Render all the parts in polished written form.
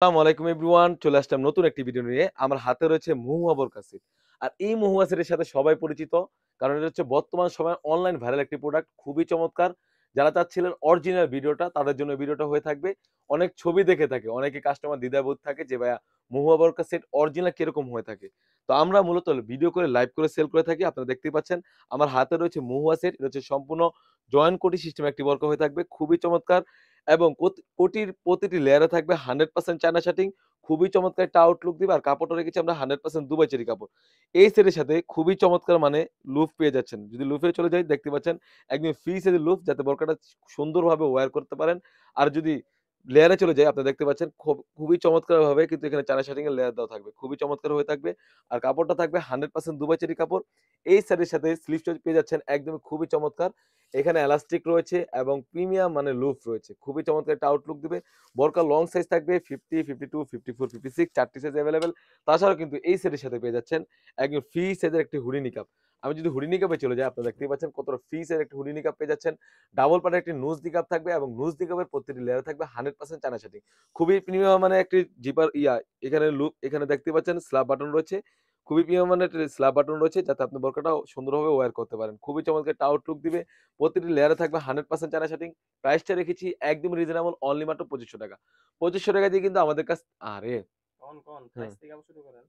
আসসালামু আলাইকুম এভরিওয়ান, চলে আসলাম নতুন একটি ভিডিও নিয়ে। আমার হাতে রয়েছে মহুয়া বোরকা সেট। আর এই মহুয়া সেটের সাথে সবাই পরিচিত। কারণ এটা হচ্ছে বর্তমান সময়ে অনলাইন ভাইরাল একটি প্রোডাক্ট, খুবই চমৎকার। যারা চাচ্ছিলেন অরিজিনাল ভিডিওটা, তাদের জন্য ভিডিওটা হয়ে থাকবে। অনেক ছবি দেখে থাকে, অনেকে কাস্টমার দ্বিধাবোধ থাকে যে ভাইয়া মহুয়া বোরকা সেট অরিজিনাল কিরকম হয়ে থাকে। তো আমরা মূলত ভিডিও করে লাইভ করে সেল করে থাকি। আপনারা দেখতেই পাচ্ছেন আমার হাতে রয়েছে মহুয়া সেট। এটা হচ্ছে সম্পূর্ণ জয়েন্ট কোটি সিস্টেম একটি বোরকা হয়ে থাকবে, খুবই চমৎকার। এবং কোটির প্রতিটি লেয়ারে থাকবে 100% চায়না শাটিং। খুবই চমৎকার একটা আউটলুক দিবে। আর কাপড়টা রেখেছি আমরা 100% দুবাই চেরি কাপড়। এই সেটের সাথে খুবই চমৎকার লুফ পেয়ে যাচ্ছেন। যদি লুফে চলে যাই, দেখতে পাচ্ছেন একদম ফ্রি সাইজের লুফ, যাতে বোরকাটা সুন্দরভাবে ওয়্যার করতে পারেন। আর যদি লেয়ারে চলে যাই, আপনারা দেখতে পাচ্ছেন খুবই চমৎকারভাবে কিন্তু এখানে চায়না শাটিং এর লেয়ার দেওয়া থাকবে। খুবই চমৎকার হয়ে থাকবে। আর কাপড়টা থাকবে 100% দুবাই চেরি কাপড়। এই সেটের সাথে স্লিভসটা পেয়ে যাচ্ছেন একদমই খুবই চমৎকার। এখানে এলাস্টিক রয়েছে এবং প্রিমিয়াম লুফ রয়েছে। খুবই চমৎকার একটা আউটলুক দিবে। বোরকার লং সাইজ থাকবে 50, 52, 54, 56 4 টি সাইজ এভেইলেবল। তাছাড়াও কিন্তু এই সেটের সাথে পেয়ে যাচ্ছেন একদম ফ্রি সাইজের একটি হুডি নিকাব। আমি যদি হুডি নিকাবে চলে যাই, আপনারা দেখতেই পাচ্ছেন কতটা ফ্রি সাইজের একটা হুডি নিকাব পেয়ে যাচ্ছেন। ডাবল পার্টের একটি নোজ নিকাব থাকবে এবং নোজ নিকাবের প্রতিটি লেয়ারে থাকবে 100% চায়না শাটিং। খুবই প্রিমিয়াম একটি জিপার এখানে এখানে দেখতে পাচ্ছেন স্ল্যাব বাটন রয়েছে। খুবই প্রিমিয়াম একটি স্ল্যাব বাটন রয়েছে, যাতে আপনি বোরকাটাও সুন্দরভাবে ওয়্যার করতে পারেন। খুবই চমৎকার একটা আউটলুক দিবে। প্রতিটি লেয়ারে থাকবে 100% চায়না শাটিং। প্রাইসটা রেখেছি একদম রিজনেবল, অনলি মাত্র ৳২৫০০। ৳২৫০০ দিয়ে কিন্তু আমাদের কাছ আরে কোন হুম। প্রাইস থেকে আবার শুরু করেন?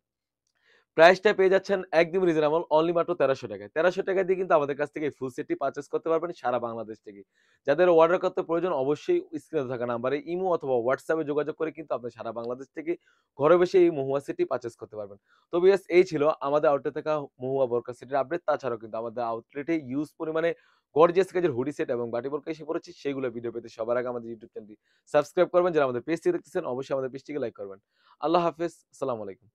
প্রাইসটা পেয়ে যাচ্ছেন একদম রিজনেবল, অনলি মাত্র ৳১৩০০। ৳১৩০০ দিয়ে কিন্তু আমাদের কাছ থেকে এই ফুল সেটটি পারচেজ করতে পারবেন সারা বাংলাদেশ থেকে। যাদের অর্ডার করতে প্রয়োজন, অবশ্যই স্ক্রিনে থাকা নাম্বারে ইমো অথবা হোয়াটসঅ্যাপে যোগাযোগ করে কিন্তু আপনি সারা বাংলাদেশ থেকে ঘরে বসে এই মহুয়া সেটটি পারচেজ করতে পারবেন। তো ভিউয়ার্স, এই ছিল আমাদের আউটলেটে থাকা মহুয়া বোরকা সেটের আপডেট। তাছাড়াও কিন্তু আমাদের আউটলেটে হিউজ পরিমাণে গর্জিয়াস কাজের হুডি সেট এবং বাটি বোরকা এসে পড়েছে। সেগুলোর ভিডিও পেতে সবার আগে আমাদের ইউটিউব চ্যানেলটি সাবস্ক্রাইব করবেন। যারা আমাদের পেজটি দেখতেছেন, অবশ্যই আমাদের পেজটিকে লাইক করবেন। আল্লাহ হাফেজ। আসসালামু আলাইকুম।